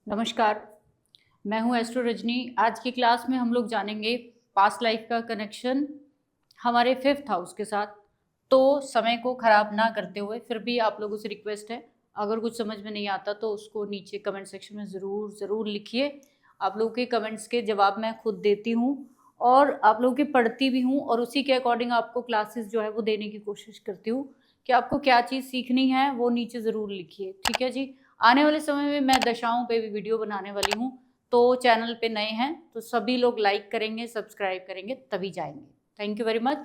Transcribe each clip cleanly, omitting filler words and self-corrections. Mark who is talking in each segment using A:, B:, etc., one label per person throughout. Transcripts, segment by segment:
A: नमस्कार, मैं हूं एस्ट्रो रजनी। आज की क्लास में हम लोग जानेंगे पास्ट लाइफ का कनेक्शन हमारे 5th हाउस के साथ। तो समय को ख़राब ना करते हुए, फिर भी आप लोगों से रिक्वेस्ट है, अगर कुछ समझ में नहीं आता तो उसको नीचे कमेंट सेक्शन में ज़रूर लिखिए। आप लोगों के कमेंट्स के जवाब मैं खुद देती हूँ और आप लोगों की पढ़ती भी हूँ, और उसी के अकॉर्डिंग आपको क्लासेस जो है वो देने की कोशिश करती हूँ कि आपको क्या चीज़ सीखनी है वो नीचे ज़रूर लिखिए। ठीक है जी। आने वाले समय में मैं दशाओं पे भी वीडियो बनाने वाली हूँ, तो चैनल पे नए हैं तो सभी लोग लाइक करेंगे, सब्सक्राइब करेंगे, तभी जाएंगे। Thank you very much.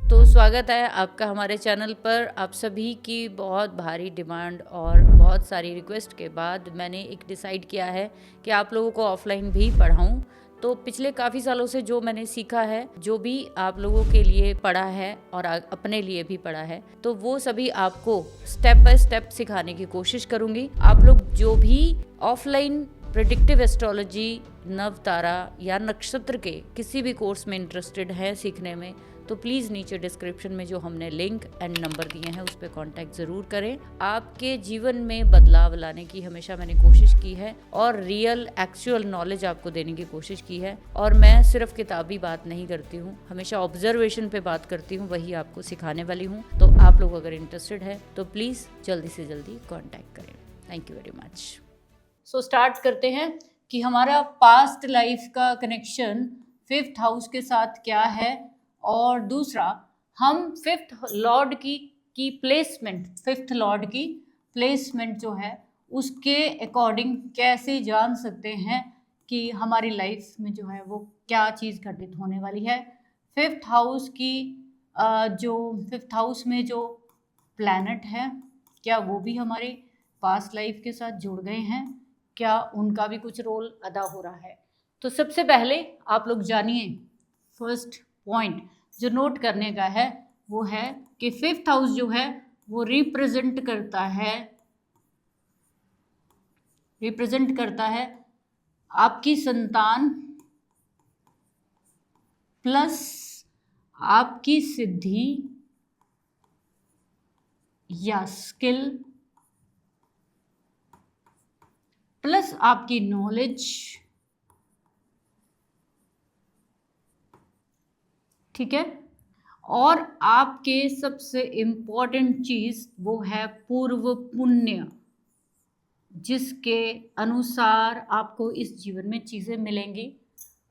A: तो स्वागत है आपका हमारे चैनल पर। आप सभी की बहुत भारी डिमांड और बहुत सारी रिक्वेस्ट के बाद मैंने एक डिसाइड किया है कि आप लोगों को ऑफलाइन भी पढ़ाऊँ। तो पिछले काफ़ी सालों से जो मैंने सीखा है, जो भी आप लोगों के लिए पढ़ा है और अपने लिए भी पढ़ा है, तो वो सभी आपको स्टेप बाय स्टेप सिखाने की कोशिश करूँगी। आप लोग जो भी ऑफलाइन प्रेडिक्टिव एस्ट्रोलॉजी, नव तारा या नक्षत्र के किसी भी कोर्स में इंटरेस्टेड है सीखने में, तो प्लीज़ नीचे डिस्क्रिप्शन में जो हमने लिंक एंड नंबर दिए हैं उस पर कॉन्टैक्ट ज़रूर करें। आपके जीवन में बदलाव लाने की हमेशा मैंने कोशिश की है और रियल एक्चुअल नॉलेज आपको देने की कोशिश की है। और मैं सिर्फ किताबी बात नहीं करती हूँ, हमेशा ऑब्जर्वेशन पे बात करती हूँ, वही आपको सिखाने वाली हूँ। तो आप लोग अगर इंटरेस्टेड है तो प्लीज़ जल्दी से जल्दी कॉन्टैक्ट करें। Thank you very much. So start करते हैं कि हमारा पास्ट लाइफ का कनेक्शन 5th हाउस के साथ क्या है, और दूसरा हम 5th लॉर्ड की प्लेसमेंट, 5th लॉर्ड की प्लेसमेंट जो है उसके अकॉर्डिंग कैसे जान सकते हैं कि हमारी लाइफ में जो है वो क्या चीज़ घटित होने वाली है। 5th हाउस की जो 5th हाउस में जो प्लैनेट है, क्या वो भी हमारे पास्ट लाइफ के साथ जुड़ गए हैं, क्या उनका भी कुछ रोल अदा हो रहा है। तो सबसे पहले आप लोग जानिए, फर्स्ट पॉइंट जो नोट करने का है वो है कि 5th हाउस जो है वो रिप्रेजेंट करता है आपकी संतान प्लस आपकी सिद्धि या स्किल प्लस आपकी नॉलेज। ठीक है। और आपके सबसे इम्पोर्टेंट चीज वो है पूर्व पुण्य, जिसके अनुसार आपको इस जीवन में चीजें मिलेंगी।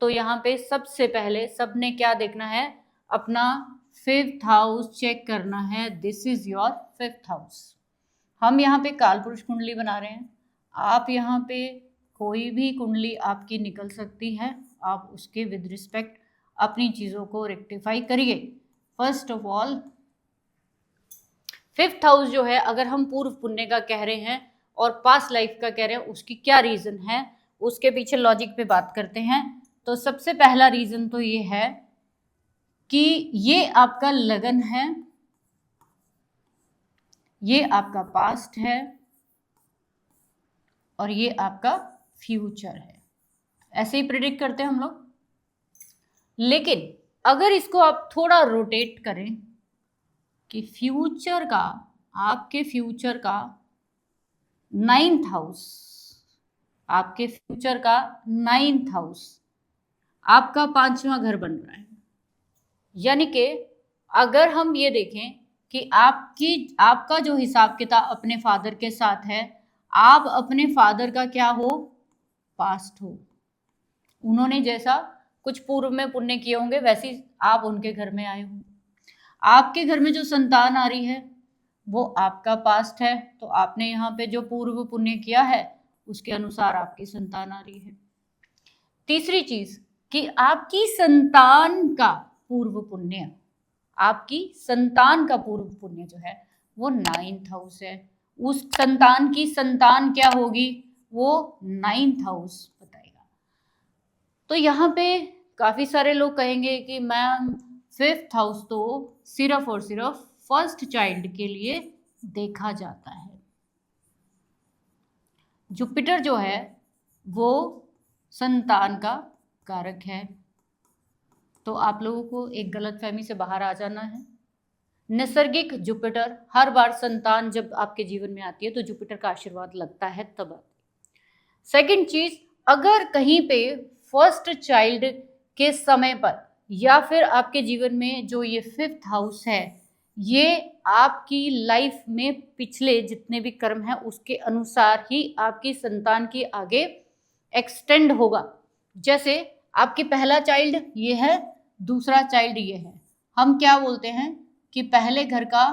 A: तो यहाँ पे सबसे पहले सबने क्या देखना है, अपना 5th हाउस चेक करना है। This is your 5th house. हम यहाँ पे कालपुरुष कुंडली बना रहे हैं, आप यहाँ पे कोई भी कुंडली आपकी निकल सकती है, आप उसके विद रिस्पेक्ट अपनी चीज़ों को रेक्टिफाई करिए। First of all 5th house जो है, अगर हम पूर्व पुण्य का कह रहे हैं और पास्ट लाइफ का कह रहे हैं, उसकी क्या रीज़न है, उसके पीछे लॉजिक पे बात करते हैं। तो सबसे पहला रीज़न तो ये है कि ये आपका लगन है, ये आपका पास्ट है और ये आपका फ्यूचर है। ऐसे ही प्रिडिक्ट करते हैं हम लोग। लेकिन अगर इसको आप थोड़ा रोटेट करें कि फ्यूचर का, आपके फ्यूचर का 9th हाउस, आपके फ्यूचर का 9th हाउस आपका 5वां घर बन रहा है। यानी कि अगर हम ये देखें कि आपका जो हिसाब किताब अपने फादर के साथ है, आप अपने फादर का क्या हो, पास्ट हो। उन्होंने जैसा कुछ पूर्व में पुण्य किए होंगे वैसे आप उनके घर में आए हो। आपके घर में जो संतान आ रही है वो आपका पास्ट है, तो आपने यहाँ पे जो पूर्व पुण्य किया है उसके अनुसार आपकी संतान आ रही है। तीसरी चीज कि आपकी संतान का पूर्व पुण्य, आपकी संतान का पूर्व पुण्य जो है वो 9th हाउस है। उस संतान की संतान क्या होगी, वो 9th हाउस बताएगा। तो यहाँ पे काफी सारे लोग कहेंगे कि मैम 5th हाउस तो सिर्फ और सिर्फ फर्स्ट चाइल्ड के लिए देखा जाता है। जुपिटर जो है वो संतान का कारक है। तो आप लोगों को एक गलतफहमी से बाहर आ जाना है। नैसर्गिक जुपिटर, हर बार संतान जब आपके जीवन में आती है तो जुपिटर का आशीर्वाद लगता है तब। सेकंड चीज, अगर कहीं पे फर्स्ट चाइल्ड के समय पर या फिर आपके जीवन में जो ये 5th हाउस है, ये आपकी लाइफ में पिछले जितने भी कर्म हैं उसके अनुसार ही आपकी संतान की आगे एक्सटेंड होगा। जैसे आपकी पहला चाइल्ड ये है, दूसरा चाइल्ड ये है, हम क्या बोलते हैं कि पहले घर का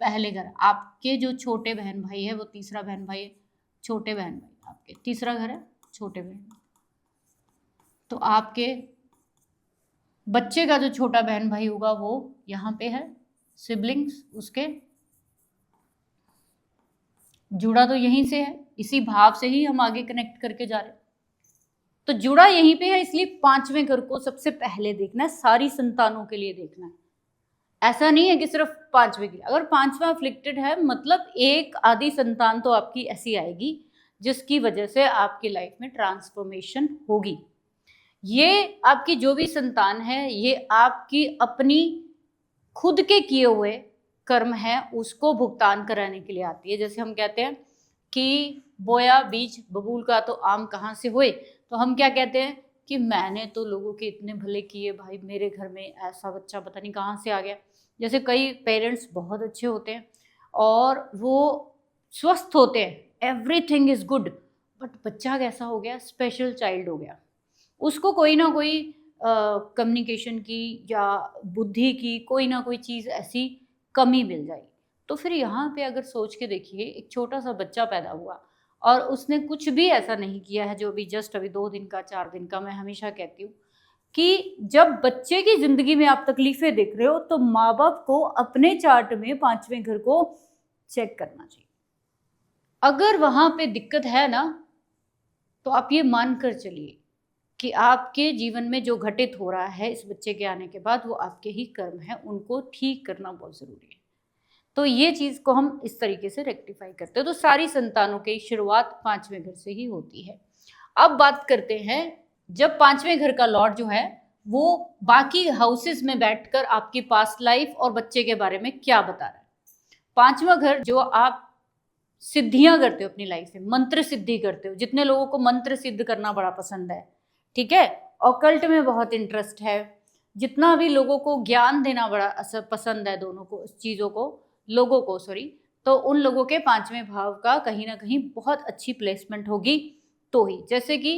A: पहले घर, आपके जो छोटे बहन भाई है वो तीसरा बहन भाई है, छोटे बहन भाई आपके तीसरा घर है, छोटे बहन, तो आपके बच्चे का जो छोटा बहन भाई होगा वो यहाँ पे है, सिबलिंग्स उसके जुड़ा तो यहीं से है, इसी भाव से ही हम आगे कनेक्ट करके जा रहे हैं, तो जुड़ा यहीं पे है, इसलिए 5वें घर को सबसे पहले देखना है, सारी संतानों के लिए देखना है। ऐसा नहीं है कि सिर्फ 5वें के लिए, अगर 5वां अफ्लिक्टेड है मतलब एक आधी संतान तो आपकी ऐसी आएगी जिसकी वजह से आपकी लाइफ में ट्रांसफॉर्मेशन होगी। ये आपकी जो भी संतान है ये आपकी अपनी खुद के किए हुए कर्म है उसको भुगतान कराने के लिए आती है। जैसे हम कहते हैं कि बोया बीज बबूल का तो आम कहाँ से हुए, तो हम क्या कहते हैं कि मैंने तो लोगों के इतने भले किए भाई, मेरे घर में ऐसा बच्चा पता नहीं कहाँ से आ गया। जैसे कई पेरेंट्स बहुत अच्छे होते हैं और वो स्वस्थ होते हैं, एवरीथिंग इज गुड, बट बच्चा कैसा हो गया, स्पेशल चाइल्ड हो गया, उसको कोई ना कोई कम्युनिकेशन की या बुद्धि की कोई ना कोई चीज़ ऐसी कमी मिल जाएगी। तो फिर यहाँ पे अगर सोच के देखिए, एक छोटा सा बच्चा पैदा हुआ और उसने कुछ भी ऐसा नहीं किया है, जो अभी जस्ट अभी 2 दिन का 4 दिन का, मैं हमेशा कहती हूँ कि जब बच्चे की ज़िंदगी में आप तकलीफ़ें देख रहे हो तो माँ बाप को अपने चार्ट में 5वें घर को चेक करना चाहिए। अगर वहाँ पे दिक्कत है ना, तो आप ये मान कर चलिए कि आपके जीवन में जो घटित हो रहा है इस बच्चे के आने के बाद वो आपके ही कर्म है, उनको ठीक करना बहुत ज़रूरी है। तो ये चीज़ को हम इस तरीके से रेक्टिफाई करते हैं। तो सारी संतानों की शुरुआत 5वें घर से ही होती है। अब बात करते हैं, जब 5वें घर का लॉर्ड जो है वो बाकी हाउसेस में बैठकर आपकी पास्ट लाइफ और बच्चे के बारे में क्या बता रहा है। 5वां घर जो आप सिद्धियां करते हो अपनी लाइफ में, मंत्र सिद्धि करते हो, जितने लोगों को मंत्र सिद्ध करना बड़ा पसंद है, ठीक है, ऑकल्ट में बहुत इंटरेस्ट है, जितना भी लोगों को ज्ञान देना बड़ा पसंद है, दोनों को चीज़ों को लोगों को सॉरी, तो उन लोगों के 5वें भाव का कहीं ना कहीं बहुत अच्छी प्लेसमेंट होगी। तो ही जैसे कि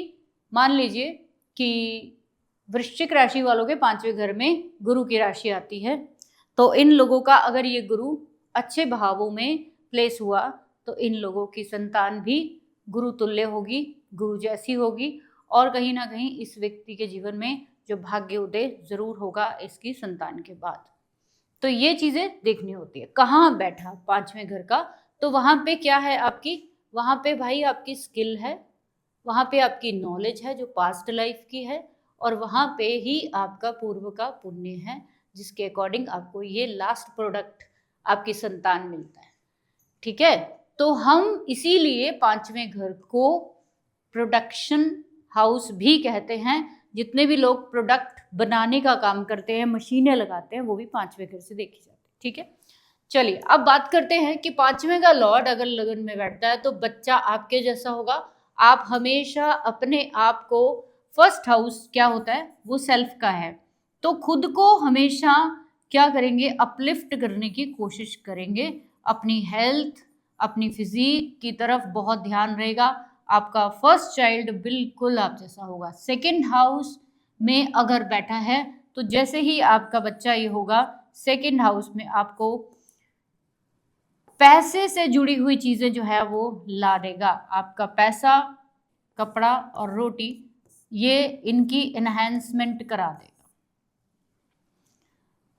A: मान लीजिए कि वृश्चिक राशि वालों के 5वें घर में गुरु की राशि आती है, तो इन लोगों का अगर ये गुरु अच्छे भावों में प्लेस हुआ तो इन लोगों की संतान भी गुरु तुल्य होगी, गुरु जैसी होगी, और कहीं ना कहीं इस व्यक्ति के जीवन में जो भाग्य उदय जरूर होगा इसकी संतान के बाद। तो ये चीज़ें देखनी होती है। कहाँ बैठा 5वें घर का, तो वहाँ पे क्या है आपकी, वहाँ पे भाई आपकी स्किल है, वहाँ पे आपकी नॉलेज है जो पास्ट लाइफ की है, और वहाँ पे ही आपका पूर्व का पुण्य है जिसके अकॉर्डिंग आपको ये लास्ट प्रोडक्ट आपकी संतान मिलता है। ठीक है, तो हम इसीलिए 5वें घर को प्रोडक्शन हाउस भी कहते हैं। जितने भी लोग प्रोडक्ट बनाने का काम करते हैं, मशीनें लगाते हैं, वो भी 5वें घर से देखी जाती है। ठीक है, चलिए अब बात करते हैं कि 5वें का लॉर्ड अगर लगन में बैठता है तो बच्चा आपके जैसा होगा। आप हमेशा अपने आप को, फर्स्ट हाउस क्या होता है वो सेल्फ का है, तो खुद को हमेशा क्या करेंगे, अपलिफ्ट करने की कोशिश करेंगे। अपनी हेल्थ, अपनी फिजिक की तरफ बहुत ध्यान रहेगा। आपका फर्स्ट चाइल्ड बिल्कुल आप जैसा होगा। सेकंड हाउस में अगर बैठा है तो जैसे ही आपका बच्चा ये होगा, सेकंड हाउस में आपको पैसे से जुड़ी हुई चीज़ें जो है वो ला देगा। आपका पैसा, कपड़ा और रोटी, ये इनकी एनहेंसमेंट करा देगा।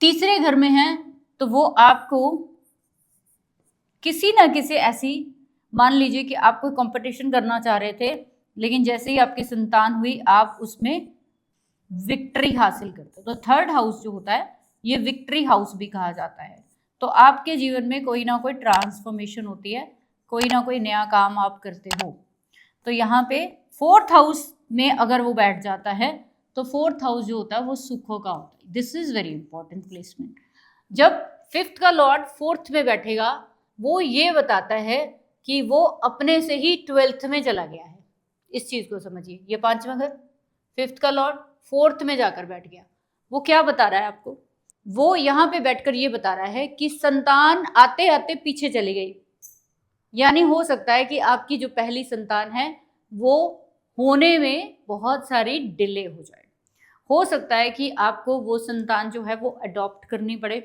A: तीसरे घर में है तो वो आपको किसी ना किसी ऐसी, मान लीजिए कि आप कोई कंपटीशन करना चाह रहे थे, लेकिन जैसे ही आपकी संतान हुई आप उसमें विक्ट्री हासिल करते हो। तो थर्ड हाउस जो होता है ये विक्ट्री हाउस भी कहा जाता है। तो आपके जीवन में कोई ना कोई ट्रांसफॉर्मेशन होती है, कोई ना कोई नया काम आप करते हो। तो यहाँ पे 4th हाउस में अगर वो बैठ जाता है तो 4th हाउस जो होता है वो सुखों का होता है। This is very important placement. जब 5th का लॉर्ड 4th में बैठेगा वो ये बताता है कि वो अपने से ही 12th में चला गया है। इस चीज को समझिए। ये पांचवा घर, फिफ्थ का लॉर्ड फोर्थ में जाकर बैठ गया। वो क्या बता रहा है आपको? वो यहाँ पे बैठकर ये बता रहा है कि संतान आते आते पीछे चली गई। यानी हो सकता है कि आपकी जो पहली संतान है वो होने में बहुत सारी डिले हो जाए। हो सकता है कि आपको वो संतान जो है वो अडॉप्ट करनी पड़े।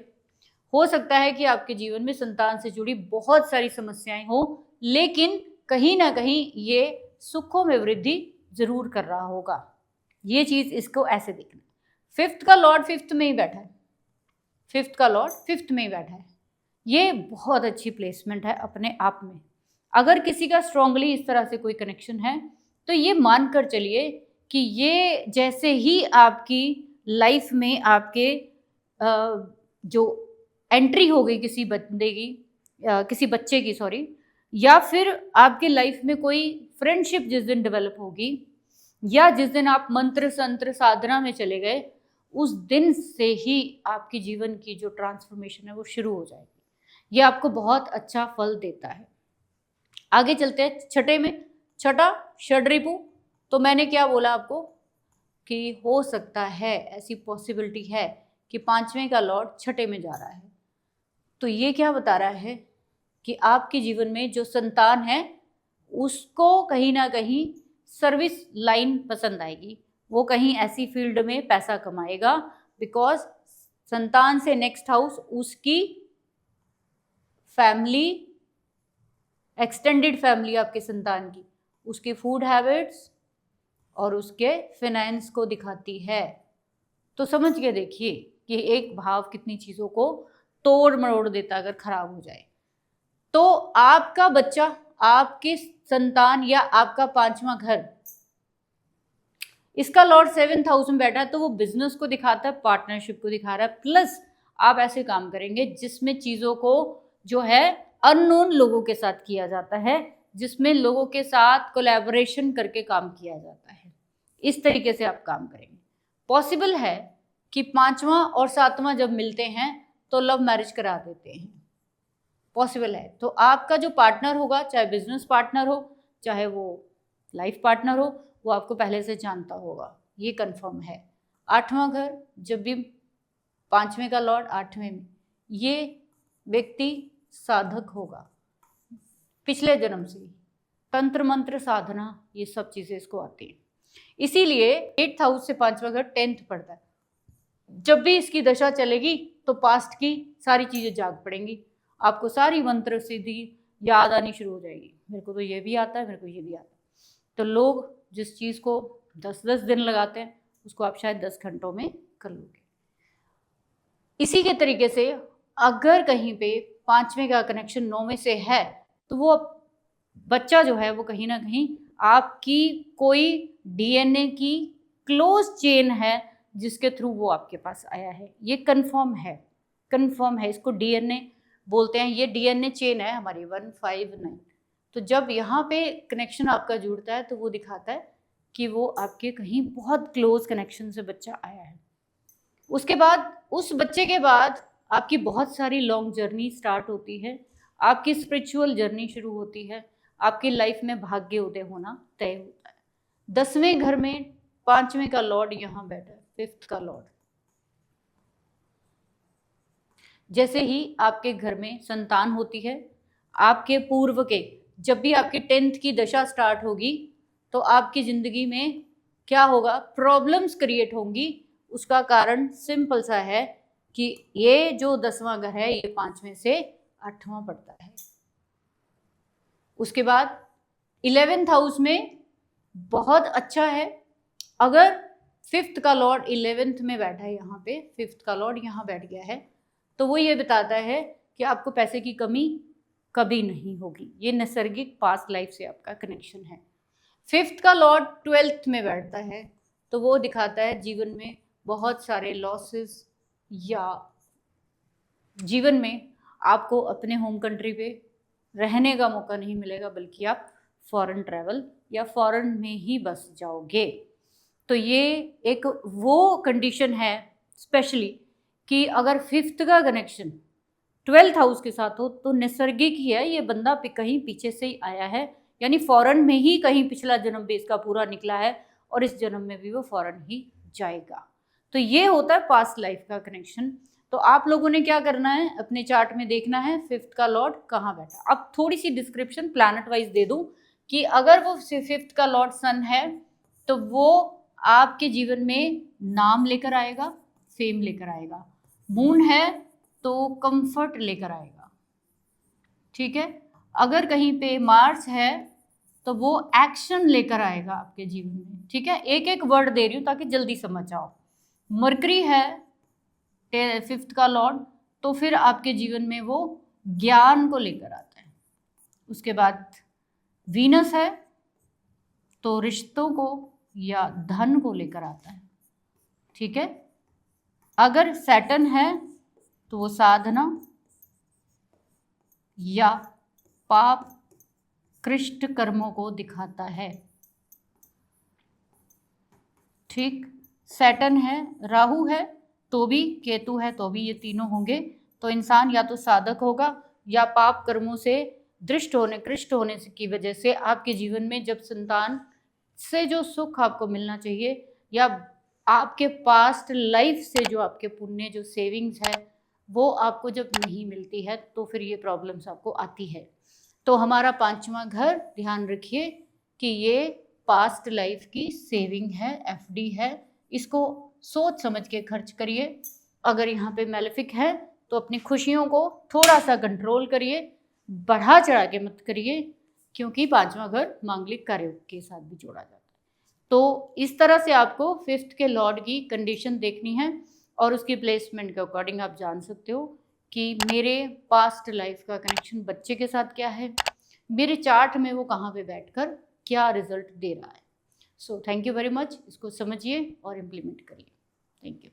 A: हो सकता है कि आपके जीवन में संतान से जुड़ी बहुत सारी समस्याएं हो, लेकिन कहीं ना कहीं ये सुखों में वृद्धि जरूर कर रहा होगा। ये चीज इसको ऐसे देखना। फिफ्थ का लॉर्ड फिफ्थ में ही बैठा है, फिफ्थ का लॉर्ड फिफ्थ में ही बैठा है। ये बहुत अच्छी प्लेसमेंट है अपने आप में। अगर किसी का स्ट्रांगली इस तरह से कोई कनेक्शन है तो ये मानकर चलिए कि ये जैसे ही आपकी लाइफ में आपके जो एंट्री हो गई किसी बंदे की, किसी बच्चे की सॉरी, या फिर आपके लाइफ में कोई फ्रेंडशिप जिस दिन डेवलप होगी, या जिस दिन आप मंत्र संत्र साधना में चले गए, उस दिन से ही आपके जीवन की जो ट्रांसफॉर्मेशन है वो शुरू हो जाएगी। ये आपको बहुत अच्छा फल देता है। आगे चलते हैं छठे में। छठा षड्रिपु। तो मैंने क्या बोला आपको कि हो सकता है, ऐसी पॉसिबिलिटी है कि पांचवें का लॉर्ड छठे में जा रहा है। तो ये क्या बता रहा है कि आपके जीवन में जो संतान है उसको कहीं ना कहीं सर्विस लाइन पसंद आएगी, वो कहीं ऐसी फील्ड में पैसा कमाएगा, बिकॉज संतान से नेक्स्ट हाउस उसकी फैमिली, एक्सटेंडेड फैमिली आपके संतान की, उसकी फूड हैबिट्स और उसके फाइनेंस को दिखाती है। तो समझ के देखिए कि एक भाव कितनी चीज़ों को तोड़ मरोड़ देता अगर खराब हो जाए। तो आपका बच्चा, आपकी संतान या आपका पांचवा घर, इसका लॉर्ड सेवेंथ हाउस में बैठा है, तो वो बिजनेस को दिखाता है, पार्टनरशिप को दिखा रहा है। प्लस आप ऐसे काम करेंगे जिसमें चीज़ों को जो है अननोन लोगों के साथ किया जाता है, जिसमें लोगों के साथ कोलैबोरेशन करके काम किया जाता है। इस तरीके से आप काम करेंगे। पॉसिबल है कि पांचवा और सातवां जब मिलते हैं तो लव मैरिज करा देते हैं, पॉसिबल है। तो आपका जो पार्टनर होगा, चाहे बिजनेस पार्टनर हो चाहे वो लाइफ पार्टनर हो, वो आपको पहले से जानता होगा, ये कंफर्म है। आठवां घर, जब भी पांचवें का लॉर्ड आठवें में, ये व्यक्ति साधक होगा पिछले जन्म से, तंत्र मंत्र साधना ये सब चीजें इसको आती हैं। इसीलिए एट्थ हाउस से पांचवा घर 10th पड़ता है। जब भी इसकी दशा चलेगी तो पास्ट की सारी चीजें जाग पड़ेंगी, आपको सारी मंत्र सिद्धि याद आनी शुरू हो जाएगी। मेरे को तो ये भी आता है, मेरे को ये भी आता है। तो लोग जिस चीज़ को 10-10 दिन लगाते हैं उसको आप शायद 10 घंटों में कर लोगे। इसी के तरीके से अगर कहीं पे पांचवें का कनेक्शन 9वें से है तो वो बच्चा जो है वो कहीं ना कहीं आपकी कोई डीएनए की क्लोज चेन है जिसके थ्रू वो आपके पास आया है। ये कंफर्म है, कंफर्म है। इसको डीएनए बोलते हैं। ये डीएनए चेन है हमारी 159। तो जब यहाँ पे कनेक्शन आपका जुड़ता है तो वो दिखाता है कि वो आपके कहीं बहुत क्लोज कनेक्शन से बच्चा आया है। उसके बाद उस बच्चे के बाद आपकी बहुत सारी लॉन्ग जर्नी स्टार्ट होती है, आपकी स्पिरिचुअल जर्नी शुरू होती है, आपकी लाइफ में भाग्य उदय होना तय होता है। 10वें घर में पांचवें का लॉर्ड यहाँ बैठा है, फिफ्थ का लॉर्ड। जैसे ही आपके घर में संतान होती है, आपके पूर्व के जब भी आपकी 10th की दशा स्टार्ट होगी तो आपकी जिंदगी में क्या होगा, प्रॉब्लम्स क्रिएट होंगी। उसका कारण सिंपल सा है कि ये जो 10वां घर है ये 5वें से 8वां पड़ता है। उसके बाद 11th हाउस में बहुत अच्छा है। अगर 5th का लॉर्ड 11th में बैठा है, यहाँ पे 5th का लॉर्ड यहाँ बैठ गया है, तो वो ये बताता है कि आपको पैसे की कमी कभी नहीं होगी। ये नैसर्गिक पास्ट लाइफ से आपका कनेक्शन है। 5th का लॉर्ड 12th में बैठता है तो वो दिखाता है जीवन में बहुत सारे लॉसेस, या जीवन में आपको अपने होम कंट्री पे रहने का मौका नहीं मिलेगा, बल्कि आप फॉरेन ट्रैवल या फॉरेन में ही बस जाओगे। तो ये एक वो कंडीशन है स्पेशली कि अगर 5th का कनेक्शन 12th हाउस के साथ हो तो नैसर्गिक ही है, ये बंदा कहीं पीछे से ही आया है, यानी फॉरेन में ही कहीं पिछला जन्म भी इसका पूरा निकला है और इस जन्म में भी वो फॉरेन ही जाएगा। तो ये होता है पास्ट लाइफ का कनेक्शन। तो आप लोगों ने क्या करना है, अपने चार्ट में देखना है फिफ्थ का लॉर्ड कहाँ बैठा। अब थोड़ी सी डिस्क्रिप्शन प्लैनेट वाइज दे दूं कि अगर वो फिफ्थ का लॉर्ड सन है तो वो आपके जीवन में नाम लेकर आएगा, फेम लेकर आएगा। मून है तो कंफर्ट लेकर आएगा, ठीक है। अगर कहीं पे मार्स है तो वो एक्शन लेकर आएगा आपके जीवन में, ठीक है। एक एक वर्ड दे रही हूँ ताकि जल्दी समझ आओ। मरकरी है फिफ्थ का लॉर्ड, तो फिर आपके जीवन में वो ज्ञान को लेकर आता है। उसके बाद वीनस है तो रिश्तों को या धन को लेकर आता है, ठीक है। अगर सैटर्न है तो वो साधना या पाप कृष्ट कर्मों को दिखाता है, ठीक। सैटर्न है, राहु है तो भी, केतु है तो भी, ये तीनों होंगे तो इंसान या तो साधक होगा या पाप कर्मों से दृष्ट होने कृष्ट होने की वजह से आपके जीवन में जब संतान से जो सुख आपको मिलना चाहिए या आपके पास्ट लाइफ से जो आपके पुण्य जो सेविंग्स है वो आपको जब नहीं मिलती है तो फिर ये प्रॉब्लम्स आपको आती है। तो हमारा पांचवा घर ध्यान रखिए कि ये पास्ट लाइफ की सेविंग है, एफडी है, इसको सोच समझ के खर्च करिए। अगर यहाँ पे मैलेफिक है तो अपनी खुशियों को थोड़ा सा कंट्रोल करिए, बढ़ा चढ़ा के मत करिए, क्योंकि पांचवा घर मांगलिक कार्यों के साथ भी जोड़ा जाता है। तो इस तरह से आपको फिफ्थ के लॉर्ड की कंडीशन देखनी है और उसकी प्लेसमेंट के अकॉर्डिंग आप जान सकते हो कि मेरे पास्ट लाइफ का कनेक्शन बच्चे के साथ क्या है, मेरे चार्ट में वो कहाँ पे बैठकर क्या रिजल्ट दे रहा है। So thank you very much, इसको समझिए और इम्प्लीमेंट करिए। Thank you.